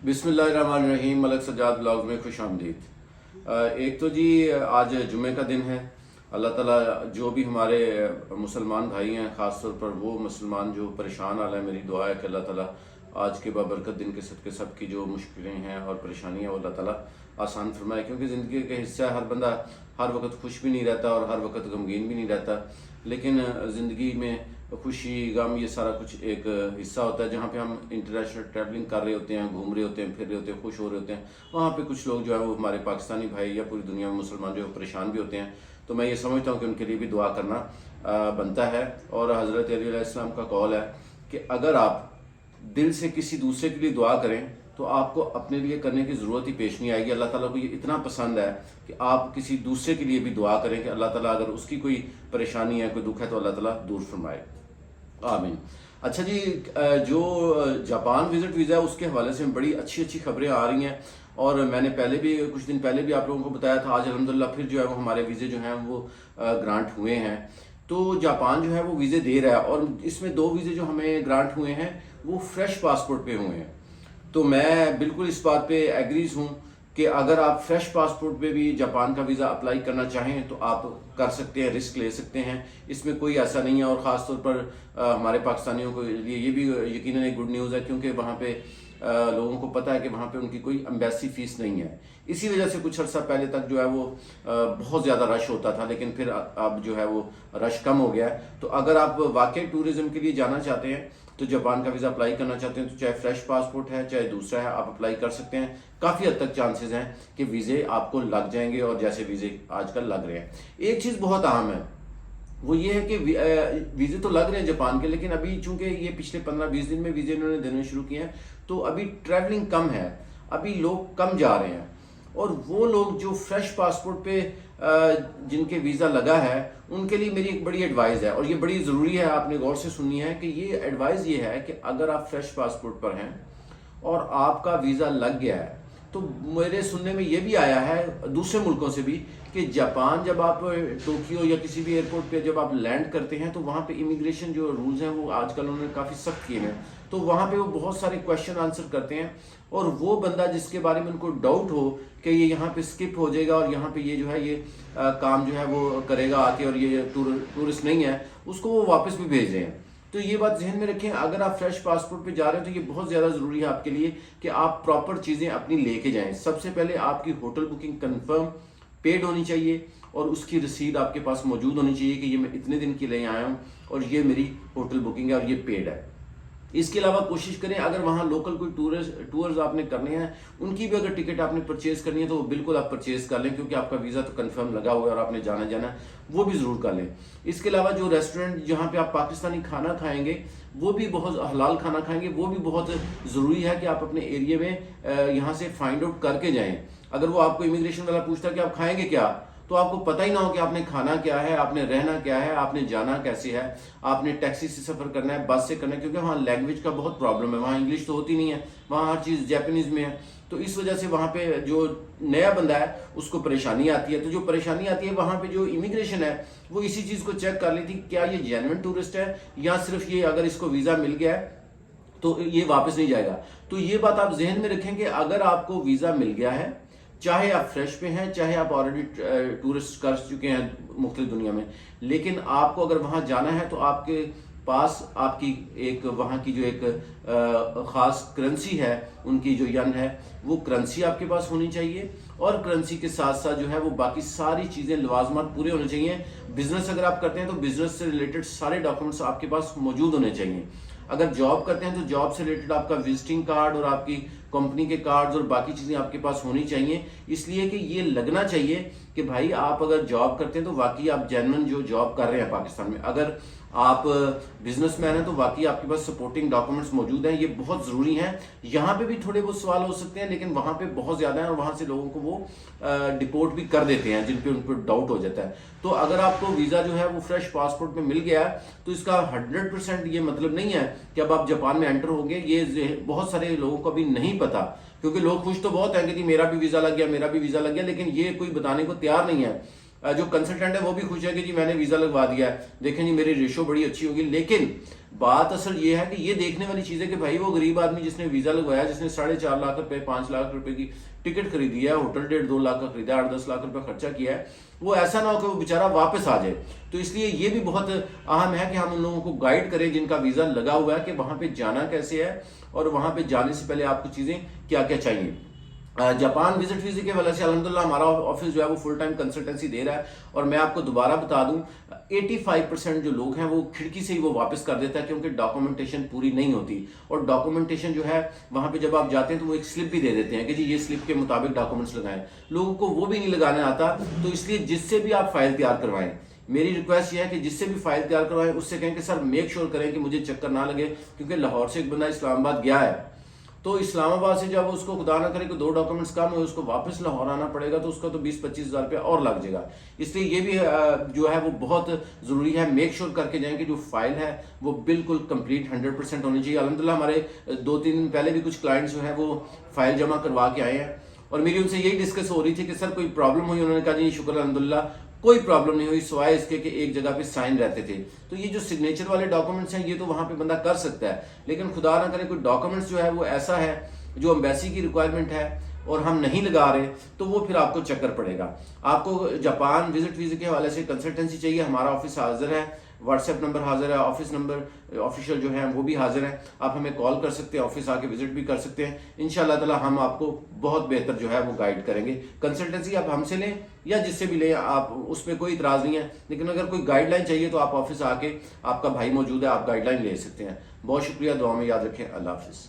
بسم اللہ الرحمن الرحیم۔ ملک سجاد بلاگز میں خوش آمدید۔ ایک تو جی آج جمعے کا دن ہے۔ اللہ تعالیٰ جو بھی ہمارے مسلمان بھائی ہیں، خاص طور پر وہ مسلمان جو پریشان حال ہیں، میری دعا ہے کہ اللہ تعالیٰ آج کے بابرکت دن کے صدقے سب کی جو مشکلیں ہیں اور پریشانیاں وہ اللہ تعالیٰ آسان فرمائے، کیونکہ زندگی کا حصہ ہے۔ ہر بندہ ہر وقت خوش بھی نہیں رہتا اور ہر وقت غمگین بھی نہیں رہتا، لیکن زندگی میں خوشی غم یہ سارا کچھ ایک حصہ ہوتا ہے۔ جہاں پہ ہم انٹرنیشنل ٹریولنگ کر رہے ہوتے ہیں، گھوم رہے ہوتے ہیں، پھر رہے ہوتے ہیں، خوش ہو رہے ہوتے ہیں، وہاں پہ کچھ لوگ جو ہے وہ ہمارے پاکستانی بھائی یا پوری دنیا میں مسلمان جو ہے پریشان بھی ہوتے ہیں۔ تو میں یہ سمجھتا ہوں کہ ان کے لیے بھی دعا کرنا بنتا ہے، اور حضرت علی علیہ السلام کا قول ہے کہ اگر آپ دل سے کسی دوسرے کے لیے دعا کریں تو آپ کو اپنے لیے کرنے کی ضرورت ہی پیش نہیں آئے گی۔ اللہ تعالیٰ کو یہ اتنا پسند ہے کہ آپ کسی دوسرے کے لیے بھی دعا کریں کہ اللہ تعالیٰ اگر اس کی کوئی پریشانی ہے، کوئی دکھ ہے، تو اللہ تعالیٰ دور فرمائے، آمین۔ اچھا جی، جو جاپان وزٹ ویزا ہے اس کے حوالے سے بڑی اچھی خبریں آ رہی ہیں، اور میں نے پہلے بھی کچھ دن پہلے بھی آپ لوگوں کو بتایا تھا۔ آج الحمدللہ پھر جو ہے وہ ہمارے ویزے جو ہیں وہ گرانٹ ہوئے ہیں۔ تو جاپان جو ہے وہ ویزے دے رہا ہے، اور اس میں 2 ویزے جو ہمیں گرانٹ ہوئے ہیں وہ فریش پاسپورٹ پہ ہوئے ہیں۔ تو میں بالکل اس بات پہ ایگریز ہوں کہ اگر آپ فریش پاسپورٹ پہ بھی جاپان کا ویزا اپلائی کرنا چاہیں تو آپ کر سکتے ہیں، رسک لے سکتے ہیں، اس میں کوئی ایسا نہیں ہے۔ اور خاص طور پر ہمارے پاکستانیوں کے لیے یہ بھی یقیناً ایک گڈ نیوز ہے، کیونکہ وہاں پہ لوگوں کو پتہ ہے کہ وہاں پہ ان کی کوئی ایمبیسی فیس نہیں ہے۔ اسی وجہ سے کچھ عرصہ پہلے تک جو ہے وہ بہت زیادہ رش ہوتا تھا، لیکن پھر اب جو ہے وہ رش کم ہو گیا ہے۔ تو اگر آپ واقعی ٹورزم کے لیے جانا چاہتے ہیں تو جاپان کا ویزا اپلائی کرنا چاہتے ہیں تو چاہے فریش پاسپورٹ ہے چاہے دوسرا ہے، آپ اپلائی کر سکتے ہیں۔ کافی حد تک چانسز ہیں کہ ویزے آپ کو لگ جائیں گے، اور جیسے ویزے آج کل لگ رہے ہیں۔ ایک چیز بہت اہم ہے، وہ یہ ہے کہ ویزے تو لگ رہے ہیں جاپان کے، لیکن ابھی چونکہ یہ پچھلے 15-20 دن میں ویزے انہوں نے دینے شروع کیے ہیں، تو ابھی ٹریولنگ کم ہے، ابھی لوگ کم جا رہے ہیں۔ اور وہ لوگ جو فریش پاسپورٹ پہ جن کے ویزا لگا ہے ان کے لیے میری ایک بڑی ایڈوائز ہے، اور یہ بڑی ضروری ہے، آپ نے غور سے سننی ہے، کہ یہ ایڈوائز یہ ہے کہ اگر آپ فریش پاسپورٹ پر ہیں اور آپ کا ویزا لگ گیا ہے، تو میرے سننے میں یہ بھی آیا ہے دوسرے ملکوں سے بھی کہ جاپان جب آپ ٹوکیو یا کسی بھی ایئرپورٹ پہ جب آپ لینڈ کرتے ہیں تو وہاں پہ امیگریشن جو رولز ہیں وہ آج کل انہوں نے کافی سخت کیے ہیں، تو وہاں پہ وہ بہت سارے کویشچن آنسر کرتے ہیں، اور وہ بندہ جس کے بارے میں ان کو ڈاؤٹ ہو کہ یہ یہاں پہ سکپ ہو جائے گا اور یہاں پہ یہ جو ہے یہ کام جو ہے وہ کرے گا آ کے، اور یہ ٹورسٹ نہیں ہے، اس کو وہ واپس بھی بھیج رہے ہیں۔ تو یہ بات ذہن میں رکھیں، اگر آپ فریش پاسپورٹ پہ جا رہے ہیں تو یہ بہت زیادہ ضروری ہے آپ کے لیے کہ آپ پراپر چیزیں اپنی لے کے جائیں۔ سب سے پہلے آپ کی ہوٹل بکنگ کنفرم پیڈ ہونی چاہیے، اور اس کی رسید آپ کے پاس موجود ہونی چاہیے کہ یہ میں اتنے دن کے لیے آیا ہوں اور یہ میری ہوٹل بکنگ ہے اور یہ پیڈ ہے۔ اس کے علاوہ کوشش کریں اگر وہاں لوکل کوئی ٹورز آپ نے کرنے ہیں، ان کی بھی اگر ٹکٹ آپ نے پرچیز کرنی ہے تو وہ بالکل آپ پرچیز کر لیں، کیونکہ آپ کا ویزا تو کنفرم لگا ہوا ہے اور آپ نے جانا ہے، وہ بھی ضرور کر لیں۔ اس کے علاوہ جو ریسٹورنٹ جہاں پہ آپ پاکستانی کھانا کھائیں گے وہ بھی بہت حلال کھانا کھائیں گے، وہ بھی بہت ضروری ہے کہ آپ اپنے ایریے میں یہاں سے فائنڈ آؤٹ کر کے جائیں۔ اگر وہ آپ کو امیگریشن والا پوچھتا ہے کہ آپ کھائیں گے کیا، تو آپ کو پتہ ہی نہ ہو کہ آپ نے کھانا کیا ہے، آپ نے رہنا کیا ہے، آپ نے جانا کیسے ہے، آپ نے ٹیکسی سے سفر کرنا ہے، بس سے کرنا ہے، کیونکہ وہاں لینگویج کا بہت پرابلم ہے، وہاں انگلش تو ہوتی نہیں ہے، وہاں ہر چیز جیپنیز میں ہے، تو اس وجہ سے وہاں پہ جو نیا بندہ ہے اس کو پریشانی آتی ہے۔ تو جو پریشانی آتی ہے وہاں پہ جو امیگریشن ہے وہ اسی چیز کو چیک کر لیتی کیا یہ جینوئن ٹورسٹ ہے یا صرف یہ اگر اس کو ویزا مل گیا ہے تو یہ واپس نہیں جائے گا۔ تو یہ بات آپ ذہن میں رکھیں کہ اگر آپ کو ویزا مل گیا ہے، چاہے آپ فریش پہ ہیں چاہے آپ آلریڈی ٹورسٹ کر چکے ہیں مختلف دنیا میں، لیکن آپ کو اگر وہاں جانا ہے تو آپ کے پاس آپ کی ایک وہاں کی جو ایک خاص کرنسی ہے، ان کی جو ین ہے، وہ کرنسی آپ کے پاس ہونی چاہیے، اور کرنسی کے ساتھ ساتھ جو ہے وہ باقی ساری چیزیں لوازمات پورے ہونے چاہیے۔ بزنس اگر آپ کرتے ہیں تو بزنس سے ریلیٹڈ سارے ڈاکومنٹس آپ کے پاس موجود ہونے چاہیے۔ اگر جاب کرتے ہیں تو جاب سے ریلیٹڈ آپ کا وزٹنگ کارڈ اور آپ کی کمپنی کے کارڈز اور باقی چیزیں آپ کے پاس ہونی چاہیے، اس لیے کہ یہ لگنا چاہیے کہ بھائی آپ اگر جاب کرتے ہیں تو واقعی آپ جینوئن جو جاب کر رہے ہیں پاکستان میں۔ اگر آپ بزنس مین ہیں تو واقعی آپ کے پاس سپورٹنگ ڈاکومنٹس موجود ہیں، یہ بہت ضروری ہیں۔ یہاں پہ بھی تھوڑے بہت سوال ہو سکتے ہیں، لیکن وہاں پہ بہت زیادہ ہیں اور وہاں سے لوگوں کو وہ ڈپورٹ بھی کر دیتے ہیں جن پہ ان پہ ڈاؤٹ ہو جاتا ہے۔ تو اگر آپ کو ویزا جو ہے وہ فریش پاسپورٹ میں مل گیا ہے تو اس کا 100% یہ مطلب نہیں ہے کہ اب آپ جاپان میں انٹر ہو گئے۔ یہ بہت سارے لوگوں کو ابھی نہیں پتا، کیونکہ لوگ خوش تو بہت ہیں کہ جی میرا بھی ویزا لگ گیا، میرا بھی ویزا لگ گیا، لیکن یہ کوئی بتانے کو تیار نہیں ہے۔ جو کنسلٹنٹ ہے وہ بھی خوش ہے کہ جی میں نے ویزا لگوا دیا ہے، دیکھیں جی میری ریشو بڑی اچھی ہوگی، لیکن بات اصل یہ ہے کہ یہ دیکھنے والی چیز ہے کہ بھائی وہ غریب آدمی جس نے ویزا لگوایا، جس نے 4.5 لاکھ روپے 5 لاکھ روپے کی ٹکٹ خریدی ہے، ہوٹل 1.5-2 لاکھ کا خریدا ہے، 8-10 لاکھ روپے خرچہ کیا ہے، وہ ایسا نہ ہو کہ وہ بیچارہ واپس آ جائے. تو اس لیے یہ بھی بہت اہم ہے کہ ہم ان لوگوں کو گائیڈ کریں جن کا ویزا لگا ہوا ہے کہ وہاں پہ جانا کیسے ہے اور وہاں پہ جانے سے پہلے آپ کو چیزیں کیا کیا چاہیے. جاپان وزٹ ویزے کے حوالے سے الحمدللہ ہمارا آفس جو ہے وہ فل ٹائم کنسلٹنسی دے رہا ہے، اور میں آپ کو دوبارہ بتا دوں 85% جو لوگ ہیں وہ کھڑکی سے ہی وہ واپس کر دیتا ہے، کیونکہ ڈاکومنٹیشن پوری نہیں ہوتی. اور ڈاکومنٹیشن جو ہے وہاں پہ جب آپ جاتے ہیں تو وہ ایک سلپ بھی دے دیتے ہیں کہ جی یہ سلپ کے مطابق ڈاکومنٹس لگائیں. لوگوں کو وہ بھی نہیں لگانے آتا. تو اس لیے جس سے بھی آپ فائل تیار کروائیں، میری ریکویسٹ یہ ہے کہ جس سے بھی فائل تیار کروائیں اس سے کہیں کہ سر میک شور کریں کہ مجھے چکر نہ لگے، کیونکہ لاہور سے ایک بندہ اسلام آباد گیا ہے، تو اسلام آباد سے جب اس کو خدا نہ کرے کہ 2 ڈاکومنٹس کم ہوئے، اس کو واپس لاہور آنا پڑے گا، تو اس کا تو 20-25 ہزار روپیہ اور لگ جائے گا. اس لیے یہ بھی جو ہے وہ بہت ضروری ہے، میک شور کر کے جائیں کہ جو فائل ہے وہ بالکل کمپلیٹ 100% ہونی چاہیے. الحمدللہ ہمارے 2-3 دن پہلے بھی کچھ کلائنٹس جو ہیں وہ فائل جمع کروا کے آئے ہیں، اور میری ان سے یہی ڈسکس ہو رہی تھی کہ سر کوئی پرابلم ہوئی؟ انہوں نے کہا جی شکر الحمدللہ کوئی پرابلم نہیں ہوئی، سوائے اس کے کہ ایک جگہ پہ سائن رہتے تھے. تو یہ جو سگنیچر والے ڈاکومنٹس ہیں یہ تو وہاں پہ بندہ کر سکتا ہے، لیکن خدا نہ کرے کوئی ڈاکومنٹس جو ہے وہ ایسا ہے جو امبیسی کی ریکوائرمنٹ ہے اور ہم نہیں لگا رہے، تو وہ پھر آپ کو چکر پڑے گا. آپ کو جاپان وزٹ ویزے کے حوالے سے کنسلٹنسی چاہیے، ہمارا آفس حاضر ہے، واٹس ایپ نمبر حاضر ہے، آفس نمبر آفیشیل جو ہیں وہ بھی حاضر ہیں. آپ ہمیں کال کر سکتے ہیں، آفس آ کے وزٹ بھی کر سکتے ہیں. انشاءاللہ تعالی ہم آپ کو بہت بہتر جو ہے وہ گائیڈ کریں گے. کنسلٹنسی آپ ہم سے لیں یا جس سے بھی لیں، آپ اس پہ کوئی اعتراض نہیں ہے، لیکن اگر کوئی گائیڈ لائن چاہیے تو آپ آفس آ کے، آپ کا بھائی موجود ہے، آپ گائیڈ لائن لے سکتے ہیں. بہت شکریہ، دعا میں یاد رکھیں. اللہ حافظ.